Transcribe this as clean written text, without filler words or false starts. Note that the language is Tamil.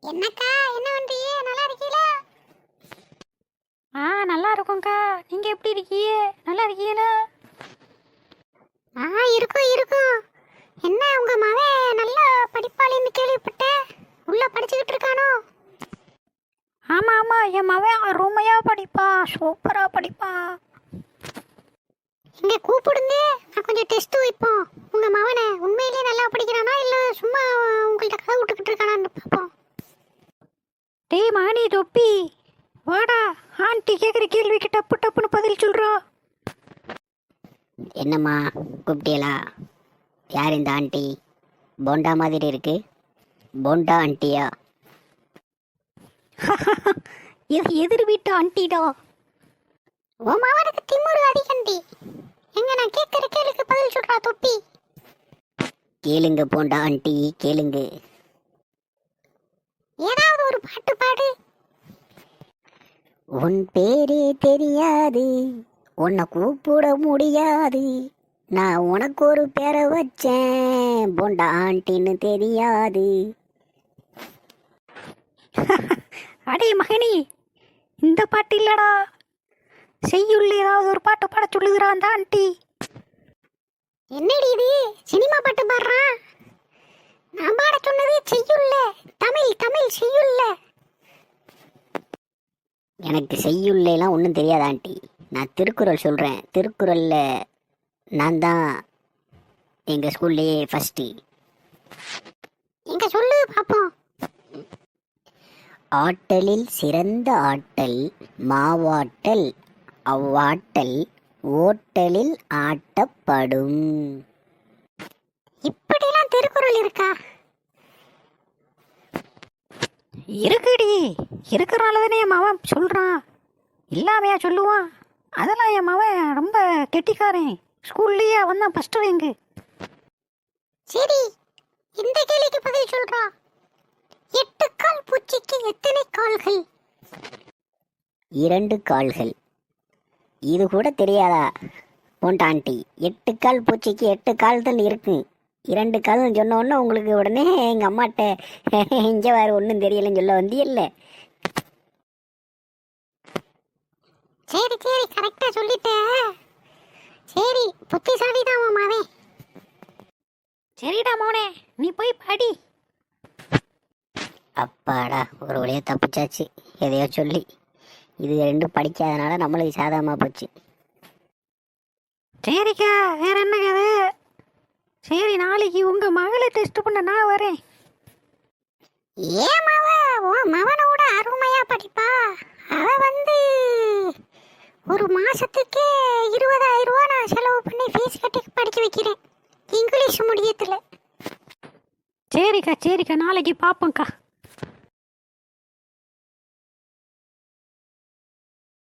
என்னக்கா என்ன பண்றீங்க? நல்லா இருக்கீங்களா? நல்லா இருக்கோங்க்கா. நீங்க எப்படி இருக்கீங்க? நல்லா இருக்கீங்களா? இருக்கும் இருக்கும். என்ன உங்க மகன் நல்லா படிப்பாளின்னு கேள்விப்பட்டேன். உள்ள படிச்சுக்கிட்டு இருக்கானோ? ஆமா ஆமா, என் மவன் அருமையா படிப்பான், சூப்பரா படிப்பான். இங்க கூப்பிடுங்க, நான் கொஞ்சம் டெஸ்ட் வைப்போம். உங்க மகனை உண்மையிலேயே நல்லா படிக்கிறானா இல்ல சும்மா உங்கள்கிட்ட கதை விட்டுக்கிட்டு இருக்கானான்னு பார்ப்போம். டேய் மகனி தொப்பி, வாடா. ஆண்டி கேட்குற கேள்விக்கு டப்பு டப்புன்னு பதில் சொல்றா. என்னம்மா கூப்பிட்டியலா? யார் இந்த ஆண்டி? போண்டா மாதிரி இருக்கு. போண்டா ஆண்டியா? இது எதிர் வீட்டு ஆண்டிடா. உன் மகனுக்கு திமிரு அதிகண்டி. எங்க நான் கேட்கிற கேள்விக்கு பதில் சொல்றா தொப்பி. கேளுங்க போண்டா ஆண்டி, கேளுங்க. ஏதாவது ஒரு பாட்டு பாடு. உன் பேரே தெரியாது, உன்னை கூப்பிட முடியாது, நான் உனக்கு ஒரு பேரை வச்சேன், போண்டா ஆண்டின்னு தெரியாது. அடே மகனி, இந்த பாட்டு இல்லடா. செய்யுள்ள ஏதாவது ஒரு பாட்டு பாட சொல்லுகிறா அந்த ஆண்டி. என்னடி இது சினிமா பாட்டு பாடுறான்? நான் பாட சொன்னது செய்யுள்ள, தமிழ் தமிழ் செய்யுள்ள. எனக்கு செய்யுள்ளெல்லாம் ஒன்றும் தெரியாது ஆண்டி. நான் திருக்குறள் சொல்கிறேன். திருக்குறளில் நான் தான் எங்கள் ஸ்கூல்லையே ஃபஸ்ட்டு. எங்க சொல்லு பாப்போம். ஆட்டலில் சிறந்த ஆட்டல் மாவாட்டல், அவ்வாட்டல் ஓட்டலில் ஆட்டப்படும். இப்படிலாம் திருக்குறள் இருக்கா? இருக்குடி, இருக்கிறனால தானே என் மவன் சொல்கிறான். இல்லாமையா சொல்லுவான்? அதெல்லாம் என் மவன் ரொம்ப கெட்டிக்காரன். ஸ்கூல்லையே அவன் தான் ஃபஸ்ட்டு ரேங்கு. சரி, இந்த கேள்விக்கு பதில் சொல்றா. 8 கால் பூச்சிக்கு எத்தனை கால்கள்? 2 கால்கள். இது கூட தெரியாதா போண்டா ஆண்டி? 8 கால் பூச்சிக்கு 8 கால்கள் இருக்கு. 2 கால்னு சொன்ன உடனே உங்களுக்கு உடனே எங்கள் அம்மாட்ட இங்கே வேறு ஒன்றும் தெரியலன்னு சொல்ல வந்தியல்ல. சரி சரி, கரெக்டா சொல்லிட்டேன். சரி, புத்திசாலி தான் உன் மகன். சரிடா மோனே, நீ போய் படி. அப்பாடா, ஒரு வழியாக தப்பிச்சாச்சு எதையோ சொல்லி. இது 2 படிக்காதனால நம்மளுக்கு சாதகமாக போச்சு. சரிக்கா, வேற என்ன கதை? சரி, நாளைக்கு உங்க மகளை டெஸ்ட் பண்ண நான் வரேன். ஏன் உன் மகனோட அருமையா படிப்பா. அவ ஒரு மாசத்துக்கே 20,000 ரூபாய் நான் செலவு பண்ணி ஃபீஸ் கட்டி படிக்க வைக்கிறேன் இங்கிலீஷ் மீடியத்தில். சரிக்கா சரிக்கா, நாளைக்கு பார்ப்போம்க்கா.